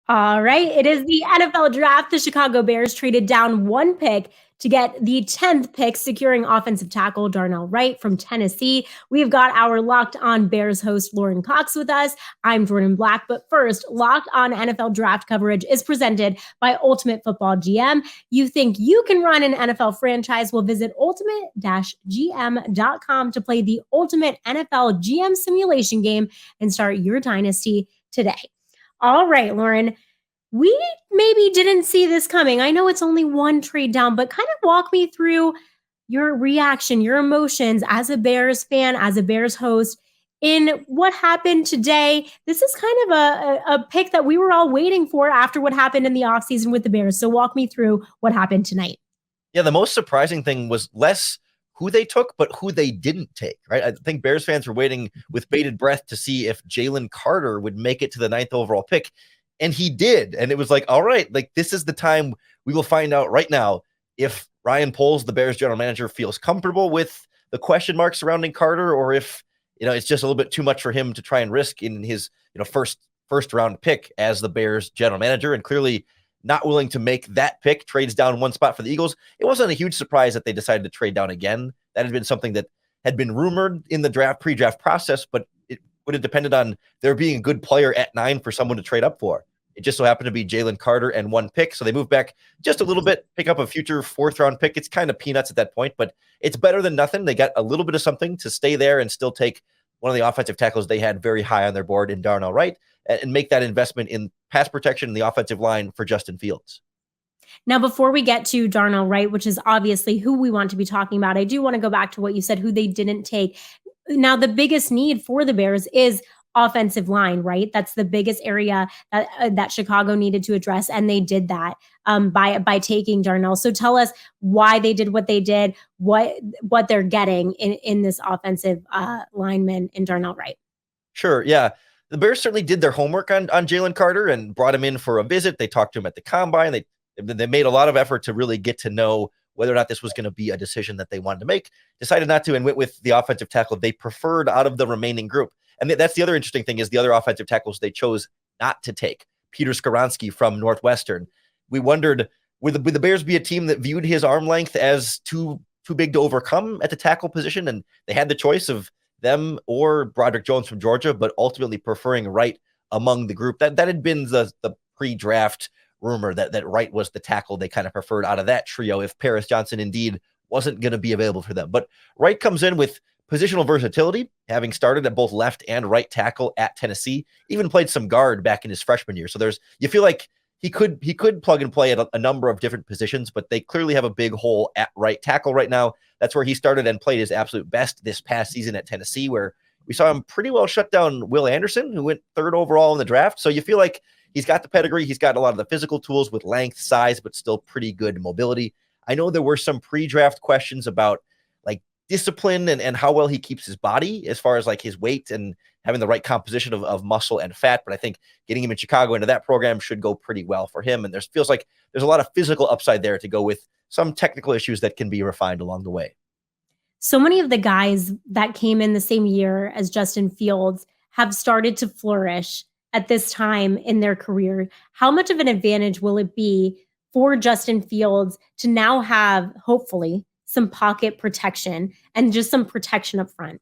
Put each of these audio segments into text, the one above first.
All right. It is the NFL draft. The Chicago Bears traded down one pick to get the 10th pick, securing offensive tackle Darnell Wright from Tennessee. We've got our Locked On Bears host, Lorin Cox, with us. I'm Jourdan Black. But first, Locked On NFL draft coverage is presented by Ultimate Football GM. You think you can run an NFL franchise? Well, visit ultimate-gm.com to play the Ultimate NFL GM simulation game and start your dynasty today. All right, Lorin, we maybe didn't see this coming. I know it's only one trade down, but kind of walk me through your reaction, your emotions as a Bears fan, as a Bears host in what happened today. This is kind of a pick that we were all waiting for after what happened in the offseason with the Bears. So walk me through what happened tonight. Yeah, the most surprising thing was less who they took, but who they didn't take, right? I think Bears fans were waiting with bated breath to see if Jalen Carter would make it to the 9th overall pick. And he did. And it was like, all right, like this is the time we will find out right now if Ryan Poles, the Bears general manager, feels comfortable with the question marks surrounding Carter, or if, it's just a little bit too much for him to try and risk in his, first round pick as the Bears general manager. And clearly not willing to make that pick, trades down one spot for the Eagles. It wasn't a huge surprise that they decided to trade down again. That had been something that had been rumored in the pre-draft process, but it would have depended on there being a good player at 9 for someone to trade up for. It just so happened to be Jalen Carter and one pick. So they moved back just a little bit, pick up a future 4th round pick. It's kind of peanuts at that point, but it's better than nothing. They got a little bit of something to stay there and still take one of the offensive tackles they had very high on their board in Darnell Wright and make that investment in pass protection in the offensive line for Justin Fields. Now, before we get to Darnell Wright, which is obviously who we want to be talking about, I do want to go back to what you said, who they didn't take. Now, the biggest need for the Bears is offensive line, right? That's the biggest area that Chicago needed to address, and they did that by taking Darnell. So tell us why they did what they did, what they're getting in this offensive lineman in Darnell Wright. Sure, yeah. The Bears certainly did their homework on Jalen Carter and brought him in for a visit. They talked to him at the combine. They made a lot of effort to really get to know whether or not this was going to be a decision that they wanted to make. Decided not to and went with the offensive tackle they preferred out of the remaining group. And that's the other interesting thing is the other offensive tackles they chose not to take. Peter Skoronski from Northwestern. We wondered, would the Bears be a team that viewed his arm length as too big to overcome at the tackle position? And they had the choice of them or Broderick Jones from Georgia, but ultimately preferring Wright among the group. That had been the pre-draft rumor that Wright was the tackle they kind of preferred out of that trio if Paris Johnson indeed wasn't going to be available for them. But Wright comes in with positional versatility, having started at both left and right tackle at Tennessee, even played some guard back in his freshman year. So you feel like he could plug and play at a number of different positions, but they clearly have a big hole at right tackle right now. That's where he started and played his absolute best this past season at Tennessee, where we saw him pretty well shut down Will Anderson, who went 3rd overall in the draft. So you feel like he's got the pedigree. He's got a lot of the physical tools with length, size, but still pretty good mobility. I know there were some pre-draft questions about like discipline and how well he keeps his body as far as like his weight and having the right composition of muscle and fat. But I think getting him in Chicago into that program should go pretty well for him. And feels like there's a lot of physical upside there to go with some technical issues that can be refined along the way. So many of the guys that came in the same year as Justin Fields have started to flourish at this time in their career. How much of an advantage will it be for Justin Fields to now have, hopefully, some pocket protection and just some protection up front?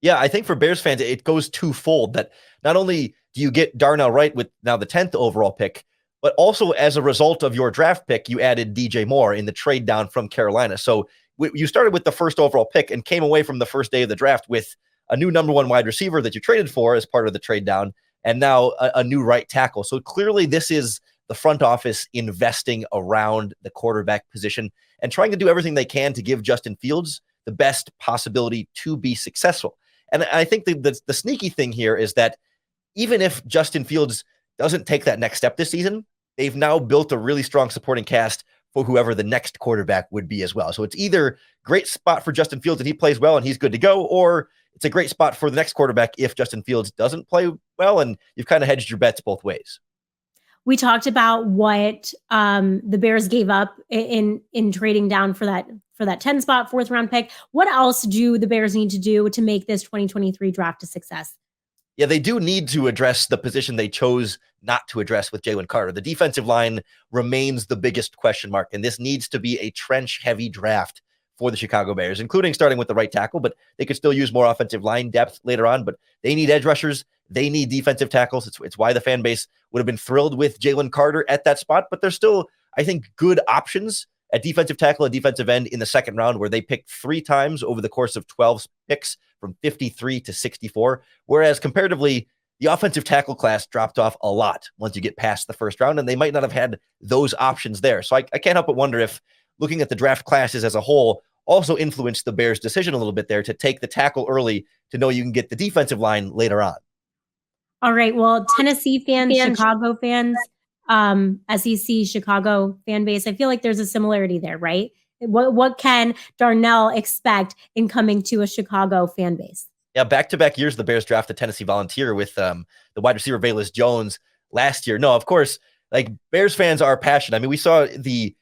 Yeah, I think for Bears fans, it goes twofold that not only do you get Darnell Wright with now the 10th overall pick, but also as a result of your draft pick, you added DJ Moore in the trade down from Carolina. So you started with the 1st overall pick and came away from the first day of the draft with a new number 1 wide receiver that you traded for as part of the trade down, and now a new right tackle. So clearly this is the front office investing around the quarterback position and trying to do everything they can to give Justin Fields the best possibility to be successful. And I think the sneaky thing here is that even if Justin Fields doesn't take that next step this season, they've now built a really strong supporting cast for whoever the next quarterback would be as well. So it's either great spot for Justin Fields and he plays well and he's good to go, or it's a great spot for the next quarterback if Justin Fields doesn't play well, and you've kind of hedged your bets both ways. We talked about what the Bears gave up in trading down for that 10 spot, 4th round pick. What else do the Bears need to do to make this 2023 draft a success? Yeah, they do need to address the position they chose not to address with Jalen Carter. The defensive line remains the biggest question mark, and this needs to be a trench-heavy draft for the Chicago Bears, including starting with the right tackle, but they could still use more offensive line depth later on, but they need edge rushers. They need defensive tackles. It's why the fan base would have been thrilled with Jalen Carter at that spot, but there's still, I think, good options at defensive tackle and defensive end in the second round, where they picked 3 times over the course of 12 picks from 53 to 64. Whereas comparatively, the offensive tackle class dropped off a lot once you get past the first round, and they might not have had those options there. So I can't help but wonder if looking at the draft classes as a whole also influenced the Bears' decision a little bit there to take the tackle early to know you can get the defensive line later on. All right. Well, Tennessee fans, Chicago fans, SEC Chicago fan base, I feel like there's a similarity there, right? What can Darnell expect in coming to a Chicago fan base? Yeah, back-to-back years, the Bears drafted Tennessee Volunteer with the wide receiver Velus Jones last year. No, of course, like Bears fans are passionate. I mean, we saw the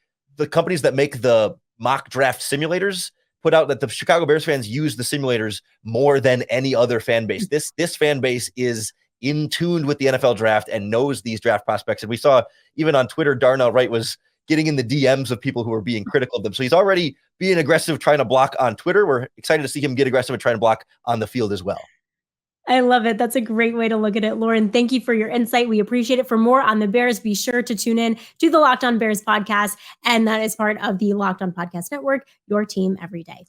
companies that make the mock draft simulators put out that the Chicago Bears fans use the simulators more than any other fan base. This fan base is in tune with the NFL draft and knows these draft prospects. And we saw even on Twitter, Darnell Wright was getting in the DMs of people who were being critical of them. So he's already being aggressive, trying to block on Twitter. We're excited to see him get aggressive and trying to block on the field as well. I love it. That's a great way to look at it. Lorin, thank you for your insight. We appreciate it. For more on the Bears, be sure to tune in to the Locked On Bears podcast. And that is part of the Locked On Podcast Network, your team every day.